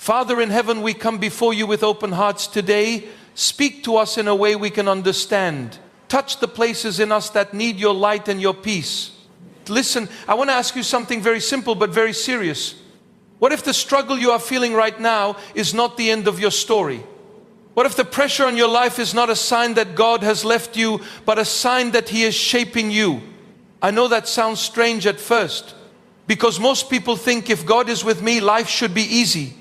Father in heaven, we come before you with open hearts today. Speak to us in a way we can understand. Touch the places in us that need your light and your peace. Listen, I want to ask you something very simple but very serious. What if the struggle you are feeling right now is not the end of your story? What if the pressure on your life is not a sign that God has left you, but a sign that He is shaping you? I know that sounds strange at first, because most people think if God is with me, life should be easy.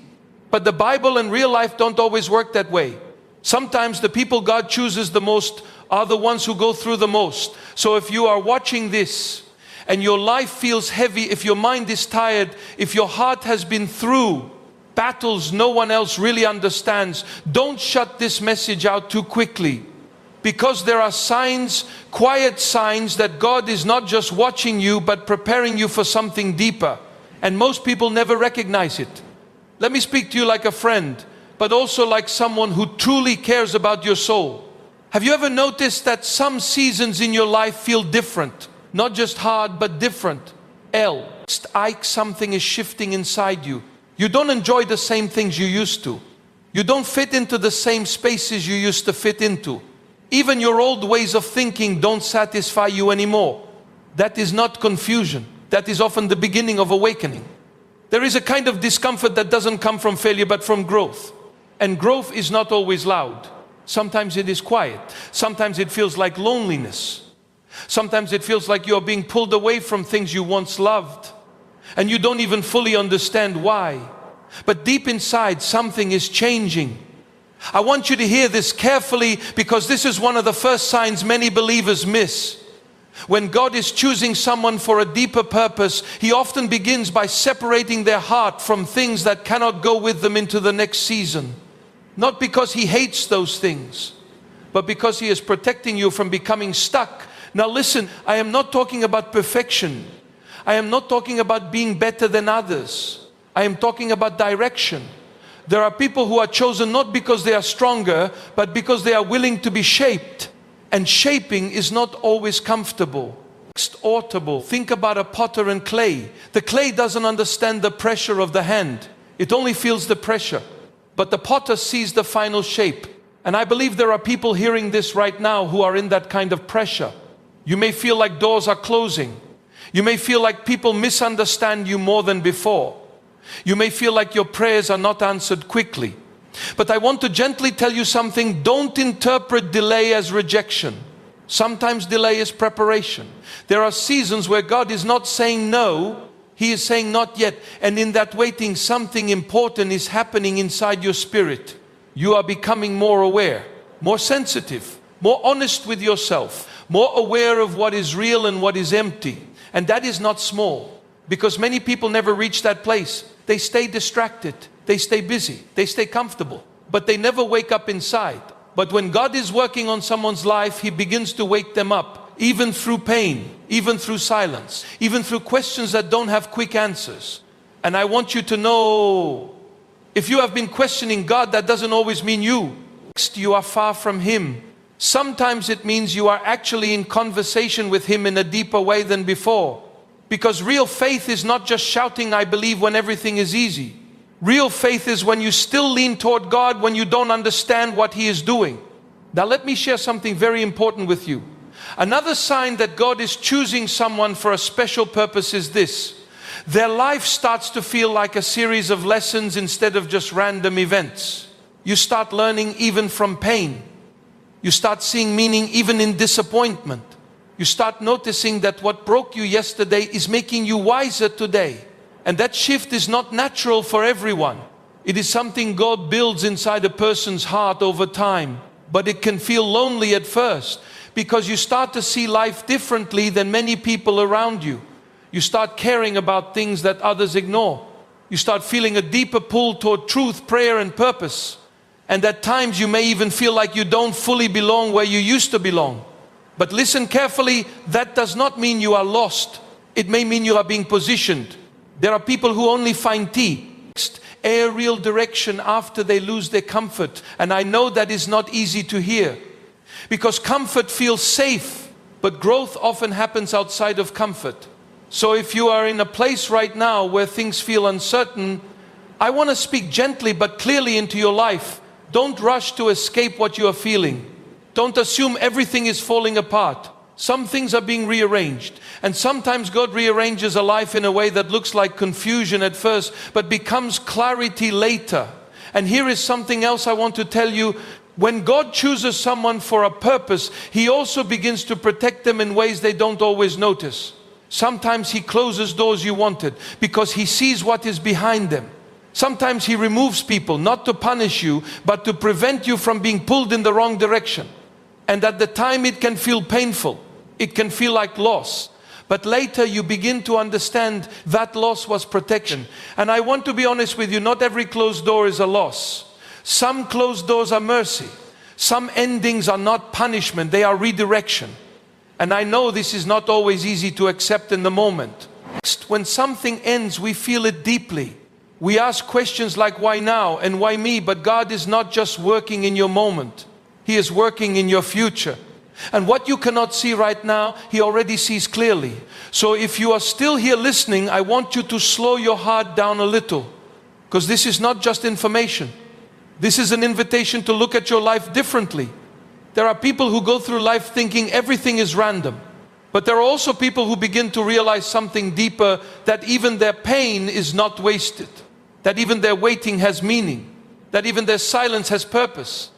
But the Bible and real life don't always work that way. Sometimes the people God chooses the most are the ones who go through the most. So if you are watching this and your life feels heavy, if your mind is tired, if your heart has been through battles no one else really understands, don't shut this message out too quickly. Because there are signs, quiet signs, that God is not just watching you but preparing you for something deeper. And most people never recognize it. Let me speak to you like a friend, but also like someone who truly cares about your soul. Have you ever noticed that some seasons in your life feel different? Not just hard, but different. Something is shifting inside you. You don't enjoy the same things you used to. You don't fit into the same spaces you used to fit into. Even your old ways of thinking don't satisfy you anymore. That is not confusion. That is often the beginning of awakening. There is a kind of discomfort that doesn't come from failure but from growth. And growth is not always loud. Sometimes it is quiet. Sometimes it feels like loneliness. Sometimes it feels like you're being pulled away from things you once loved. And you don't even fully understand why. But deep inside, something is changing. I want you to hear this carefully, because this is one of the first signs many believers miss. When God is choosing someone for a deeper purpose, He often begins by separating their heart from things that cannot go with them into the next season. Not because He hates those things, but because He is protecting you from becoming stuck. Now listen, I am not talking about perfection. I am not talking about being better than others. I am talking about direction. There are people who are chosen not because they are stronger, but because they are willing to be shaped. And shaping is not always comfortable. Audible. Think about a potter and clay. The clay doesn't understand the pressure of the hand. It only feels the pressure. But the potter sees the final shape. And I believe there are people hearing this right now who are in that kind of pressure. You may feel like doors are closing. You may feel like people misunderstand you more than before. You may feel like your prayers are not answered quickly. But I want to gently tell you something. Don't interpret delay as rejection. Sometimes delay is preparation. There are seasons where God is not saying no, He is saying not yet. And in that waiting, something important is happening inside your spirit. You are becoming more aware, more sensitive, more honest with yourself, more aware of what is real and what is empty. And that is not small, because many people never reach that place. They stay distracted. They stay busy, they stay comfortable, but they never wake up inside. But when God is working on someone's life, He begins to wake them up, even through pain, even through silence, even through questions that don't have quick answers. And I want you to know, if you have been questioning God, that doesn't always mean you are far from Him. Sometimes it means you are actually in conversation with Him in a deeper way than before. Because real faith is not just shouting, "I believe," when everything is easy. Real faith is when you still lean toward God when you don't understand what He is doing. Now let me share something very important with you. Another sign that God is choosing someone for a special purpose is this. Their life starts to feel like a series of lessons instead of just random events. You start learning even from pain. You start seeing meaning even in disappointment. You start noticing that what broke you yesterday is making you wiser today. And that shift is not natural for everyone. It is something God builds inside a person's heart over time. But it can feel lonely at first, because you start to see life differently than many people around you. You start caring about things that others ignore. You start feeling a deeper pull toward truth, prayer, and purpose. And at times you may even feel like you don't fully belong where you used to belong. But listen carefully, that does not mean you are lost. It may mean you are being positioned. There are people who only find a real direction after they lose their comfort. And I know that is not easy to hear, because comfort feels safe, but growth often happens outside of comfort. So if you are in a place right now where things feel uncertain, I want to speak gently but clearly into your life. Don't rush to escape what you are feeling. Don't assume everything is falling apart. Some things are being rearranged. And sometimes God rearranges a life in a way that looks like confusion at first, but becomes clarity later. And here is something else I want to tell you. When God chooses someone for a purpose, He also begins to protect them in ways they don't always notice. Sometimes He closes doors you wanted because He sees what is behind them. Sometimes He removes people, not to punish you, but to prevent you from being pulled in the wrong direction. And at the time it can feel painful. It can feel like loss. But later you begin to understand that loss was protection. And I want to be honest with you, not every closed door is a loss. Some closed doors are mercy. Some endings are not punishment, they are redirection. And I know this is not always easy to accept in the moment. When something ends, we feel it deeply. We ask questions like, why now and why me? But God is not just working in your moment. He is working in your future. And what you cannot see right now, He already sees clearly. So if you are still here listening, I want you to slow your heart down a little. Because this is not just information. This is an invitation to look at your life differently. There are people who go through life thinking everything is random. But there are also people who begin to realize something deeper, that even their pain is not wasted. That even their waiting has meaning. That even their silence has purpose.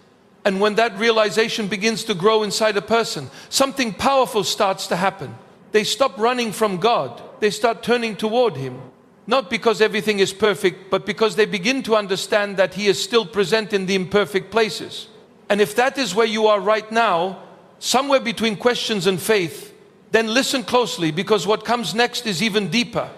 And when that realization begins to grow inside a person, something powerful starts to happen. They stop running from God. They start turning toward Him. Not because everything is perfect, but because they begin to understand that He is still present in the imperfect places. And if that is where you are right now, somewhere between questions and faith, then listen closely, because what comes next is even deeper.